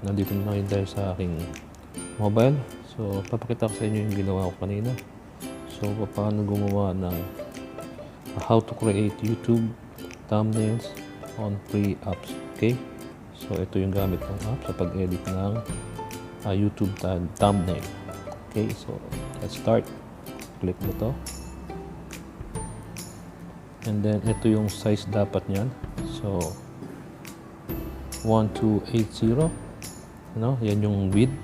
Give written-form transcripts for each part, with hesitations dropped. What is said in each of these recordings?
nandito na kayo dahil sa aking mobile. So, papakita ko sa inyo yung ginawa ko kanina. So, paano gumawa ng how to create YouTube thumbnails on free apps. Okay? So, ito yung gamit ng app sa pag-edit ng YouTube thumbnail. Okay? So, let's start. Click mo to. And then, ito yung size dapat niyan. So, 1280. No? Yan yung width.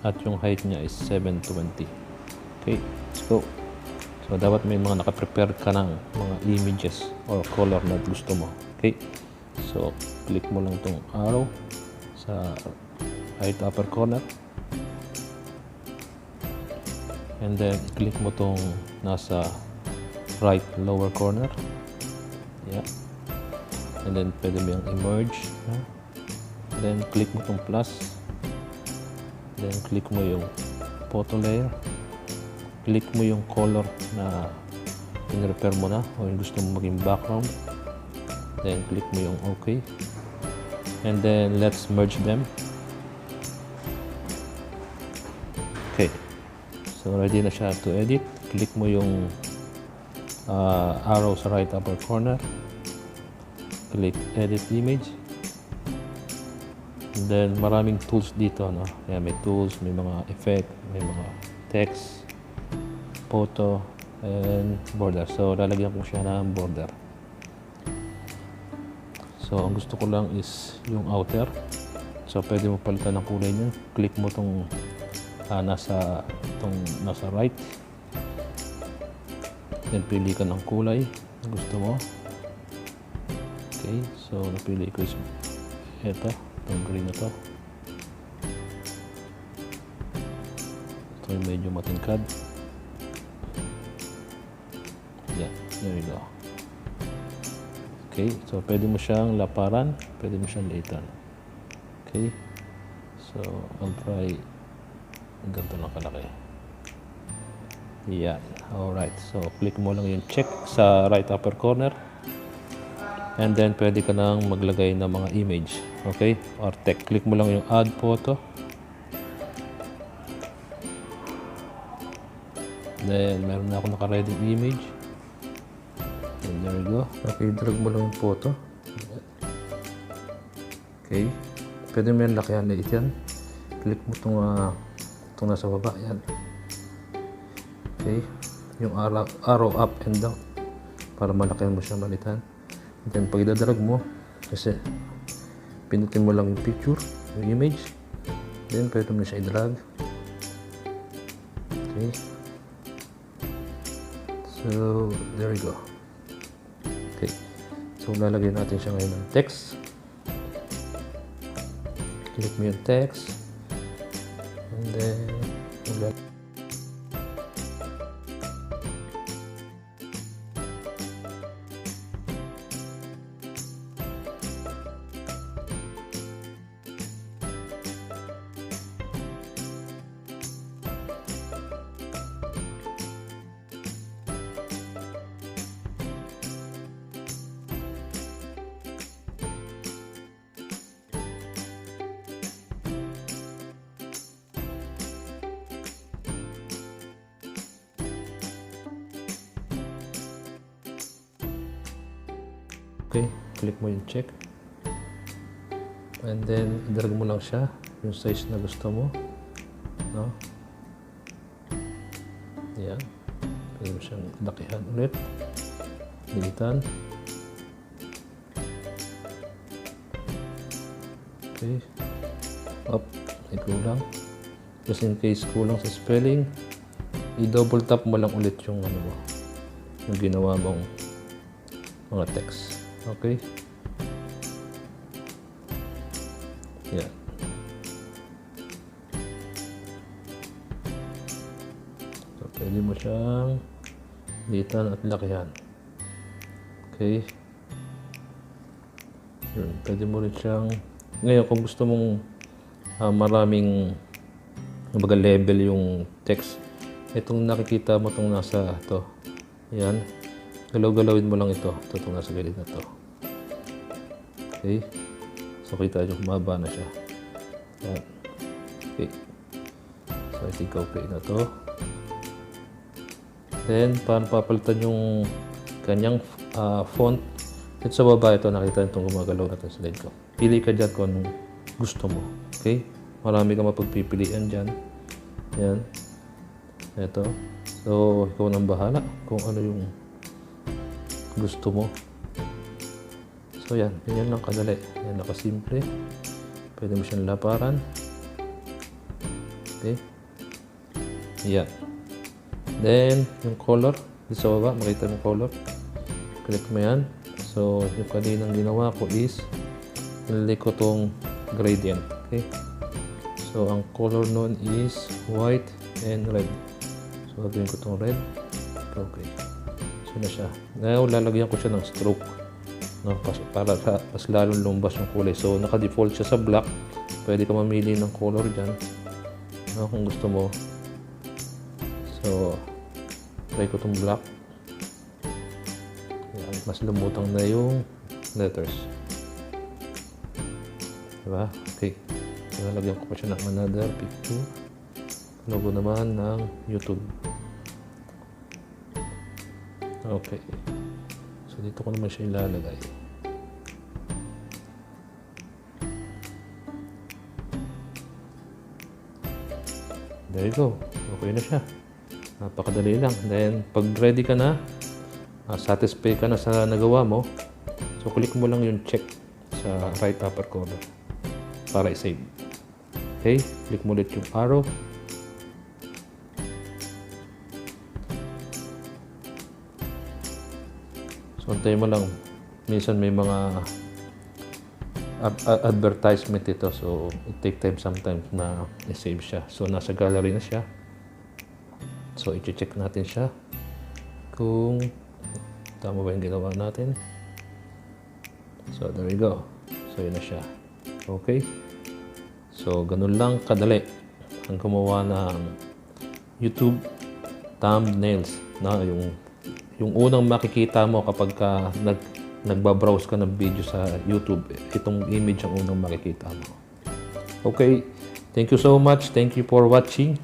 At yung height niya is 720. Okay, let's go. So, dapat may mga nakaprepare ka ng mga images or color na gusto mo. Okay, so, click mo lang itong arrow sa right upper corner. And then, click mo itong nasa right lower corner. Yeah. And then, pwede mo yung emerge. Yeah. Then, click mo itong plus. Then, click mo yung photo layer. Click mo yung color na in-repair mo na o yung gusto mo maging background. Then, click mo yung OK. And then, let's merge them. Okay. So, ready na siya to edit. Click mo yung arrow sa right upper corner. Click Edit Image. And then, maraming tools dito, no? Kaya may tools, may mga effect, may mga text, photo, and border. So, lalagyan ko siya ng border. So, ang gusto ko lang is yung outer. So, pwede mo palitan ng kulay niya. Click mo itong nasa right. Then, pili ka ng kulay na gusto mo. Okay. So, napili ko is ito. Itong green na to. Ito yung medyo matingkad. Yeah, there you go. Okay, so pwede mo siyang laparan, pwede mo siyang liitan. Okay, so I'll try ganito lang kalaki. Yan, alright. So click mo lang yung check sa right upper corner. And then, pwede ka nang maglagay ng mga image. Okay? Or text. Click mo lang yung add photo. Then, meron na ako naka-ready image. And there you go. Okay, drag mo lang yung photo. Okay. Pwede mo yan lakihan na yan. Click mo itong nasa baba. Yan. Okay. Yung arrow up and down. Para malakihan mo siya malitan. Then, pag idadrag mo, kasi pinutin mo lang yung picture, yung image, then pwede mo siya i-drag. Okay. So, there you go. Okay. So, lalagay natin siya ngayon ng text. Click mo yung text. And then, okay, click mo yung check. And then, drag mo lang siya, yung size na gusto mo. No? Yan. Pwede mo siyang lakihan ulit. Dilitan. Okay. Up. May kulang. Just in case kulang sa spelling, i-double tap mo lang ulit yung ano mo. Yung ginawa mong mga text. Okay. Yeah. So, pwede mo siyang litan at lakihan. Okay. Yun. Pwede mo rin siyang... Ngayon, kung gusto mong maraming level yung text, itong nakikita mo itong nasa ito. Yan. Galaw-galawin mo lang ito. Ito itong nasa gilid na ito. Okay. So, kita nyo, humaba na siya. Yan. Okay. So, I think okay na to. Then, paano papalitan yung kanyang font? Dito sa baba, ito nakita itong gumagalaw natin sa slide ko. Pili ka dyan kung anong gusto mo. Okay? Marami ka mapagpipilian dyan. Yan. Ito. So, ikaw nang bahala kung ano yung gusto mo. So, yan. Ganyan lang kadali. Yan, nakasimple. Pwede mo siyang laparan. Okay? Yan. Then, yung color. Dito sa baba, makita mo color. Click mo yan. So, yung kaninang ginawa ko is nilagay ko tong gradient. Okay? So, ang color nun is white and red. So, gagawin ko tong red. Okay. So, na siya. Now, lalagyan ko siya ng stroke. No? Para mas lalong lumbas yung kulay. So, naka-default siya sa black. Pwede ka mamili ng color dyan. No? Kung gusto mo. So, try ko tong black. Yan. Mas lumutang na yung letters. Diba? Okay. So, lalagyan ko pa siya ng another picture. Logo naman ng YouTube. Okay. So, dito ko naman siya ilalagay. There you go. Okay na siya. Napakadali lang. Then, pag ready ka na, satisfied ka na sa nagawa mo, so click mo lang yung check sa right upper corner para i-save. Okay? Click mo ulit yung arrow. So, antayin mo lang. Minsan may mga advertisement ito. So, it take time sometimes na i-save siya. So, nasa gallery na siya. So, i-check natin siya kung tama ba yung ginawa natin. So, there we go. So, yun na siya. Okay? So, ganun lang kadali ang gumawa ng YouTube thumbnails na yung unang makikita mo kapag nagbabrowse ka ng video sa YouTube, itong image ang unang makikita mo. Okay, thank you so much. Thank you for watching.